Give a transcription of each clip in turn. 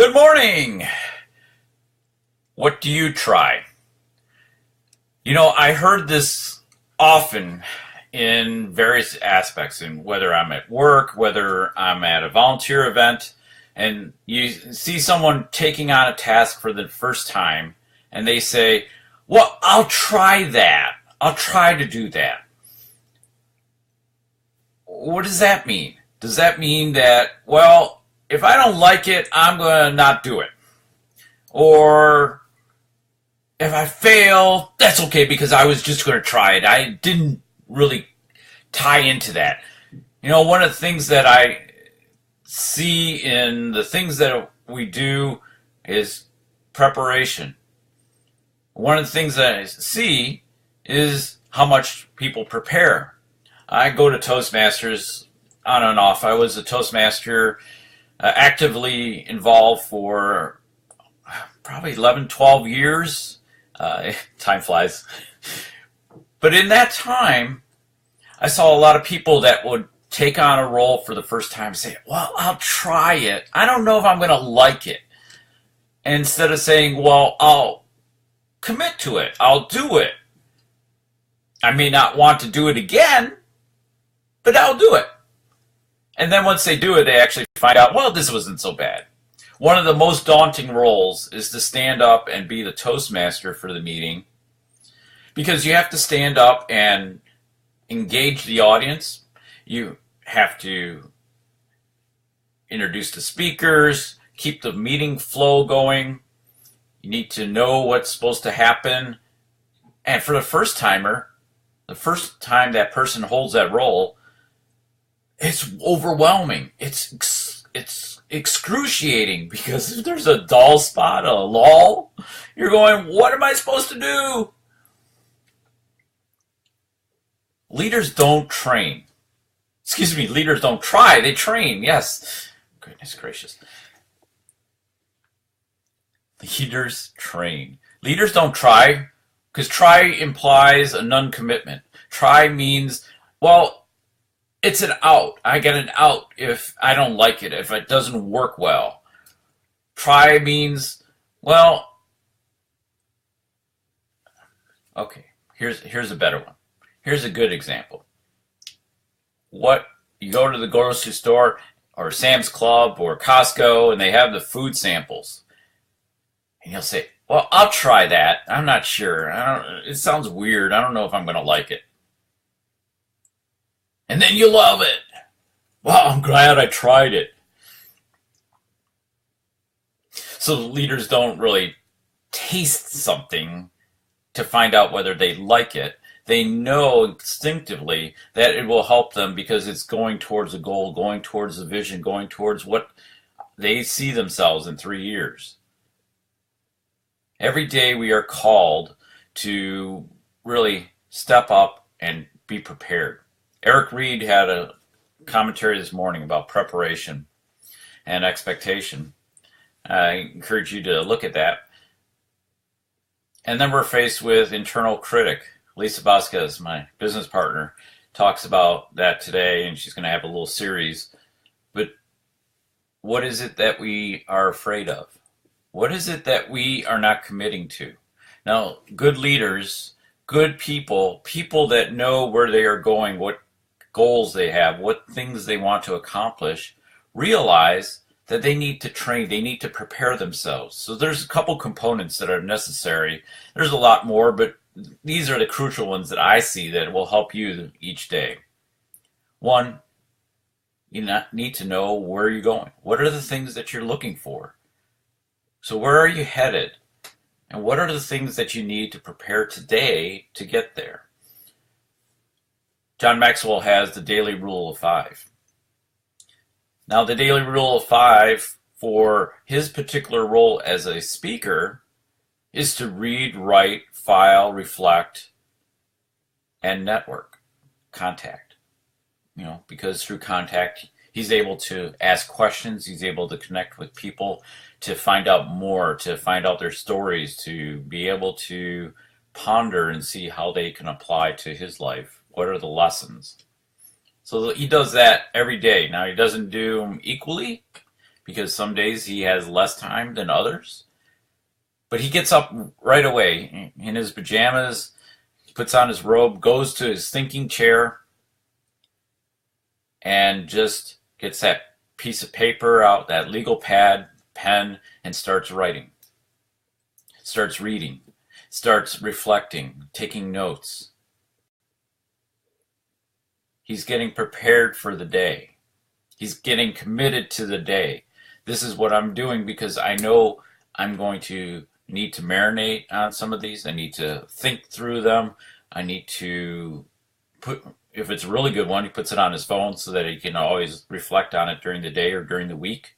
Good morning. What do you try? I heard this often in various aspects, in whether I'm at work, whether I'm at a volunteer event, and you see someone taking on a task for the first time, and they say, well, I'll try that. I'll try to do that. What does that mean? Does that mean that, well, if I don't like it, I'm going to not do it? Or if I fail, that's okay because I was just going to try it. I didn't really tie into that. One of the things that I see in the things that we do is preparation. One of the things that I see is how much people prepare. I go to Toastmasters on and off. I was a Toastmaster actively involved for probably 11, 12 years. Time flies. But in that time, I saw a lot of people that would take on a role for the first time and say, well, I'll try it. I don't know if I'm going to like it. And instead of saying, well, I'll commit to it. I'll do it. I may not want to do it again, but I'll do it. And then once they do it, they actually find out, well, this wasn't so bad. One of the most daunting roles is to stand up and be the Toastmaster for the meeting, because you have to stand up and engage the audience. You have to introduce the speakers, keep the meeting flow going. You need to know what's supposed to happen. And for the first timer, the first time that person holds that role, it's overwhelming. It's excruciating, because if there's a dull spot, a lull, you're going, what am I supposed to do? Leaders don't train. Leaders don't try, they train, yes. Goodness gracious. Leaders train. Leaders don't try, because try implies a non-commitment. Try means, well, it's an out. I get an out if I don't like it, if it doesn't work well. Try means, well, okay, here's a better one. Here's a good example. You go to the grocery store or Sam's Club or Costco, and they have the food samples. And you'll say, well, I'll try that. I'm not sure. It sounds weird. I don't know if I'm going to like it. And then you love it. Well, I'm glad I tried it. So leaders don't really taste something to find out whether they like it. They know instinctively that it will help them because it's going towards a goal, going towards a vision, going towards what they see themselves in 3 years. Every day we are called to really step up and be prepared. Eric Reed had a commentary this morning about preparation and expectation. I encourage you to look at that. And then we're faced with internal critic. Lisa Vasquez, my business partner, talks about that today, and she's going to have a little series. But what is it that we are afraid of? What is it that we are not committing to? Now, good leaders, good people that know where they are going, what goals they have, what things they want to accomplish, realize that they need to train, they need to prepare themselves. So there's a couple components that are necessary. There's a lot more, but these are the crucial ones that I see that will help you each day. One, you need to know where you're going. What are the things that you're looking for? So where are you headed? And what are the things that you need to prepare today to get there? John Maxwell has the daily rule of 5. Now, the daily rule of 5 for his particular role as a speaker is to read, write, file, reflect, and network, contact. Because through contact, he's able to ask questions, he's able to connect with people, to find out more, to find out their stories, to be able to ponder and see how they can apply to his life. What are the lessons? So he does that every day. Now, he doesn't do them equally, because some days he has less time than others. But he gets up right away in his pajamas, puts on his robe, goes to his thinking chair, and just gets that piece of paper out, that legal pad, pen, and starts writing. Starts reading. Starts reflecting, taking notes. He's getting prepared for the day. He's getting committed to the day. This is what I'm doing because I know I'm going to need to marinate on some of these. I need to think through them. I need to put, if it's a really good one, he puts it on his phone so that he can always reflect on it during the day or during the week.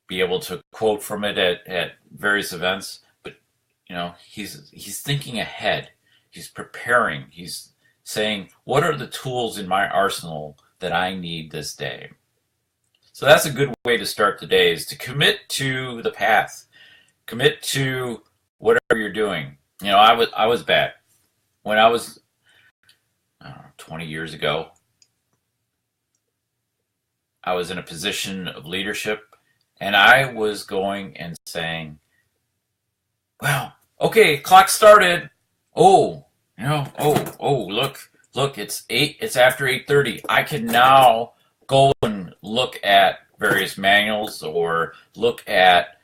Be able to quote from it at various events. But, he's thinking ahead. He's preparing. He's saying, what are the tools in my arsenal that I need this day? So that's a good way to start the day, is to commit to the path. Commit to whatever you're doing. I was bad. When I was, 20 years ago, I was in a position of leadership, and I was going and saying, well, okay, clock started. Look, it's after 8:30. I can now go and look at various manuals or look at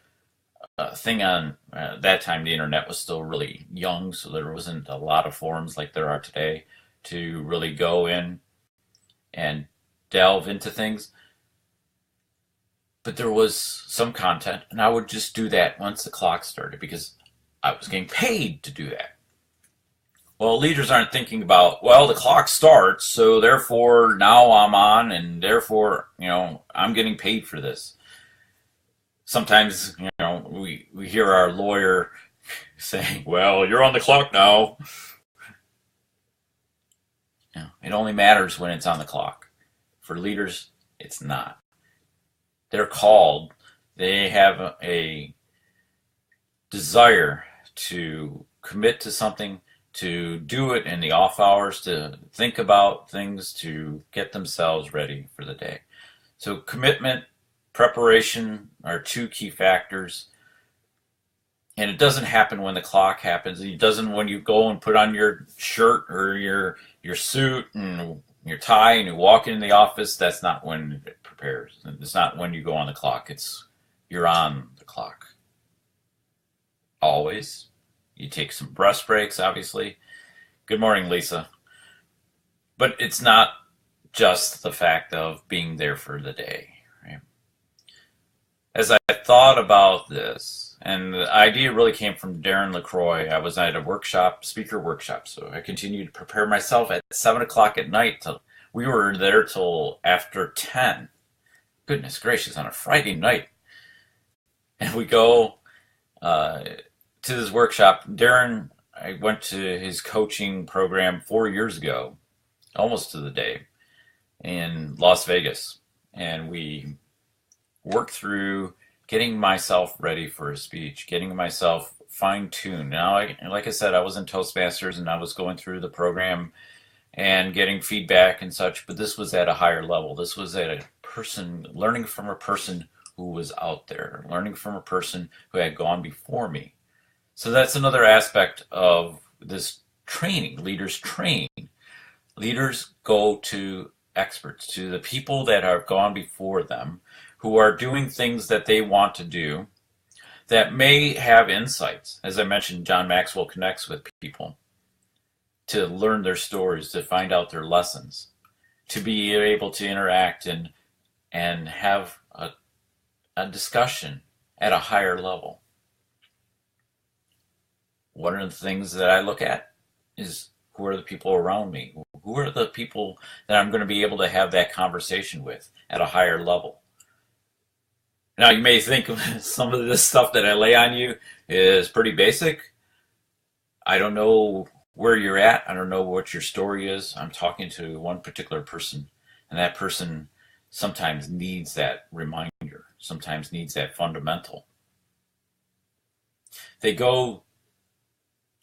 a thing on, that time the internet was still really young, so there wasn't a lot of forums like there are today to really go in and delve into things. But there was some content, and I would just do that once the clock started because I was getting paid to do that. Well, leaders aren't thinking about, well, the clock starts, so therefore now I'm on, and therefore, I'm getting paid for this. Sometimes, we hear our lawyer saying, well, you're on the clock now. It only matters when it's on the clock. For leaders, it's not. They're called. They have a desire to commit to something, to do it in the off hours, to think about things, to get themselves ready for the day. So commitment, preparation are two key factors. And it doesn't happen when the clock happens. It doesn't when you go and put on your shirt or your suit and your tie and you walk into the office. That's not when it prepares. It's not when you go on the clock. It's you're on the clock. Always. You take some breath breaks, obviously. Good morning, Lisa. But it's not just the fact of being there for the day. Right? As I thought about this, and the idea really came from Darren LaCroix. I was at a workshop, speaker workshop, so I continued to prepare myself at 7 o'clock at night. We were there till after 10. Goodness gracious, on a Friday night. And we go to this workshop. Darren, I went to his coaching program 4 years ago, almost to the day, in Las Vegas. And we worked through getting myself ready for a speech, getting myself fine-tuned. Now, like I said, I was in Toastmasters and I was going through the program and getting feedback and such, but this was at a higher level. This was at a person, learning from a person who was out there, learning from a person who had gone before me. So that's another aspect of this training. Leaders train. Leaders go to experts, to the people that have gone before them, who are doing things that they want to do, that may have insights. As I mentioned, John Maxwell connects with people to learn their stories, to find out their lessons, to be able to interact and have a discussion at a higher level. One of the things that I look at is who are the people around me? Who are the people that I'm going to be able to have that conversation with at a higher level? Now, you may think some of this stuff that I lay on you is pretty basic. I don't know where you're at. I don't know what your story is. I'm talking to one particular person, and that person sometimes needs that reminder, sometimes needs that fundamental. They go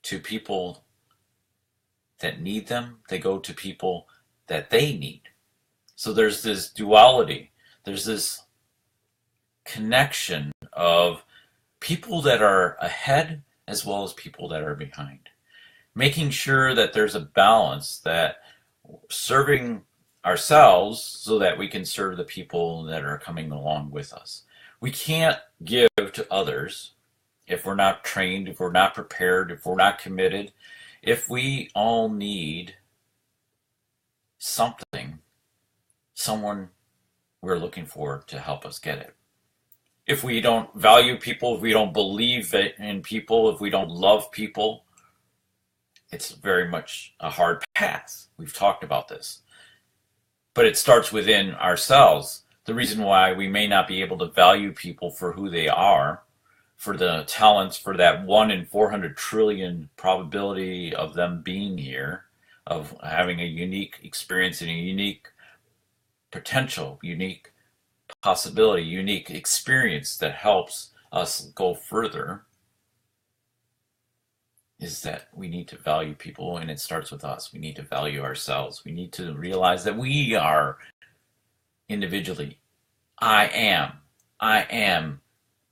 to people that need them. They go to people that they need. So there's this duality. There's this connection of people that are ahead as well as people that are behind. Making sure that there's a balance, that serving ourselves so that we can serve the people that are coming along with us. We can't give to others if we're not trained, if we're not prepared, if we're not committed, if we all need something, someone we're looking for to help us get it. If we don't value people, if we don't believe in people, if we don't love people, it's very much a hard path. We've talked about this. But it starts within ourselves. The reason why we may not be able to value people for who they are, for the talents, for that 1 in 400 trillion probability of them being here, of having a unique experience and a unique potential, unique possibility, unique experience that helps us go further, is that we need to value people, and it starts with us. We need to value ourselves. We need to realize that we are individually. I am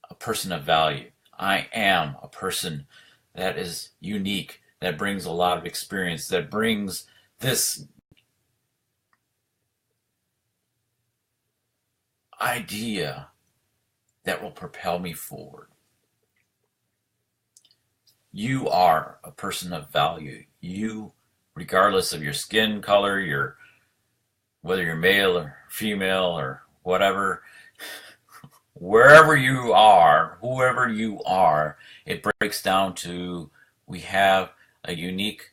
a person of value. I am a person that is unique, that brings a lot of experience, that brings this idea that will propel me forward. You are a person of value. You, regardless of your skin color, whether you're male or female or whatever, wherever you are, whoever you are, it breaks down to we have a unique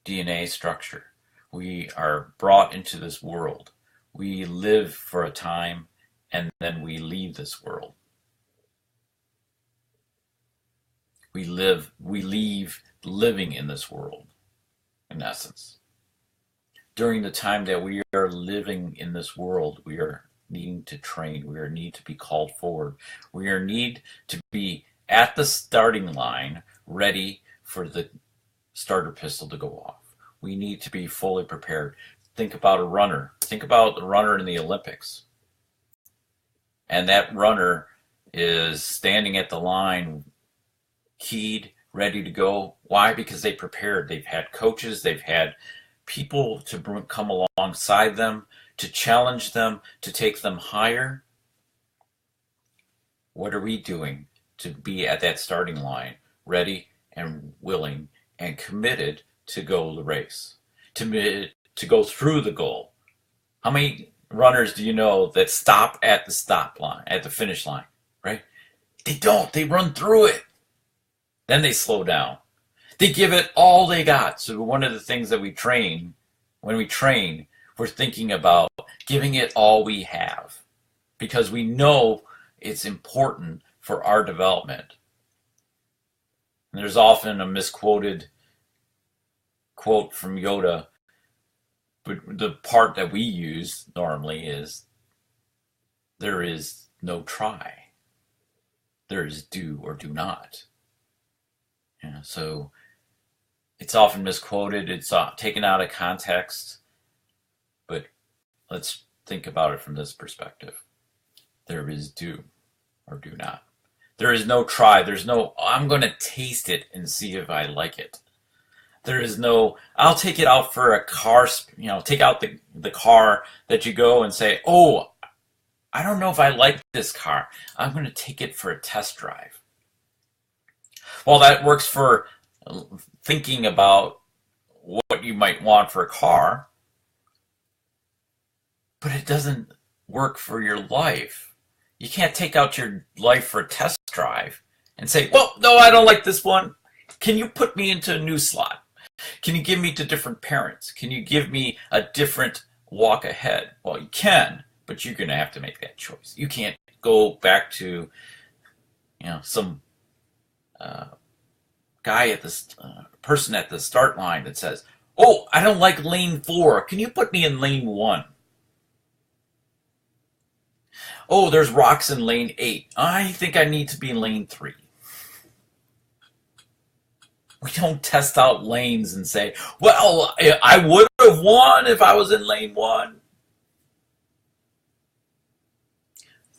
DNA structure. We are brought into this world. We live for a time and then we leave this world. We leave living in this world, in essence. During the time that we are living in this world, we are needing to train. We are need to be called forward. We are need to be at the starting line, ready for the starter pistol to go off. We need to be fully prepared. Think about a runner. Think about the runner in the Olympics. And that runner is standing at the line, keyed, ready to go. Why? Because they prepared. They've had coaches. They've had people to come alongside them, to challenge them, to take them higher. What are we doing to be at that starting line, ready and willing and committed to go the race, to go through the goal? How many runners do you know that stop at the stop line, at the finish line, right? They don't. They run through it. Then they slow down. They give it all they got. So one of the things that when we train, we're thinking about giving it all we have because we know it's important for our development. And there's often a misquoted quote from Yoda, but the part that we use normally is, there is no try. There is do or do not. So it's often misquoted, it's taken out of context, but let's think about it from this perspective. There is do or do not. There is no try. There's no, I'm going to taste it and see if I like it. There is no, I'll take it out for a car, take out the car that you go and say, oh, I don't know if I like this car. I'm going to take it for a test drive. Well, that works for thinking about what you might want for a car, but it doesn't work for your life. You can't take out your life for a test drive and say, well, no, I don't like this one. Can you put me into a new slot? Can you give me to different parents? Can you give me a different walk ahead? Well, you can, but you're going to have to make that choice. You can't go back to, some guy at this person at the start line that says, oh, I don't like lane 4. Can you put me in lane 1? Oh, there's rocks in lane 8. I think I need to be in lane 3. We don't test out lanes and say, well, I would have won if I was in lane 1.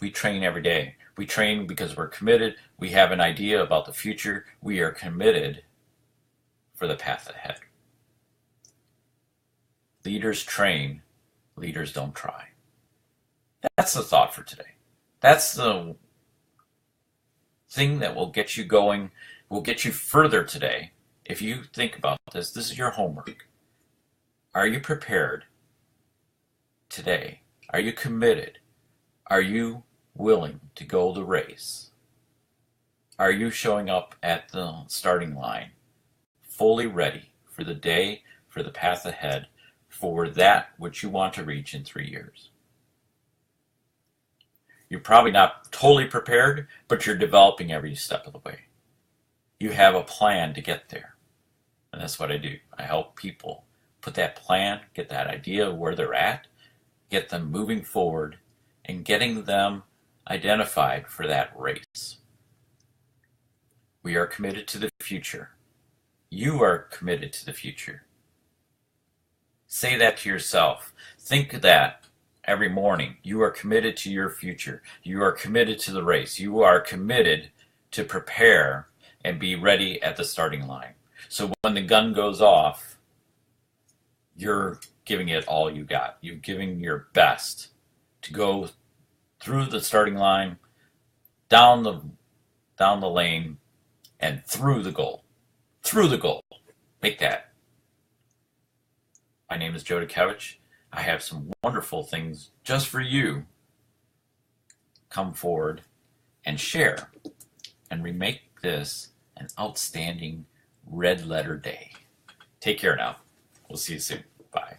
We train every day. We train because we're committed. We have an idea about the future. We are committed for the path ahead. Leaders train. Leaders don't try. That's the thought for today. That's the thing that will get you going, will get you further today. If you think about this, this is your homework. Are you prepared today? Are you committed? Are you willing to go the race? Are you showing up at the starting line, fully ready for the day, for the path ahead, for that which you want to reach in 3 years? You're probably not totally prepared, but you're developing every step of the way. You have a plan to get there. And that's what I do. I help people put that plan, get that idea of where they're at, get them moving forward, and getting them identified for that race. We are committed to the future. You are committed to the future. Say that to yourself. Think that every morning. You are committed to your future. You are committed to the race. You are committed to prepare and be ready at the starting line. So when the gun goes off, you're giving it all you got. You're giving your best to go through the starting line, down the lane, and through the goal. Through the goal. Make that. My name is Dutkiewicz. I have some wonderful things just for you. Come forward and share and remake this an outstanding red letter day. Take care now. We'll see you soon. Bye.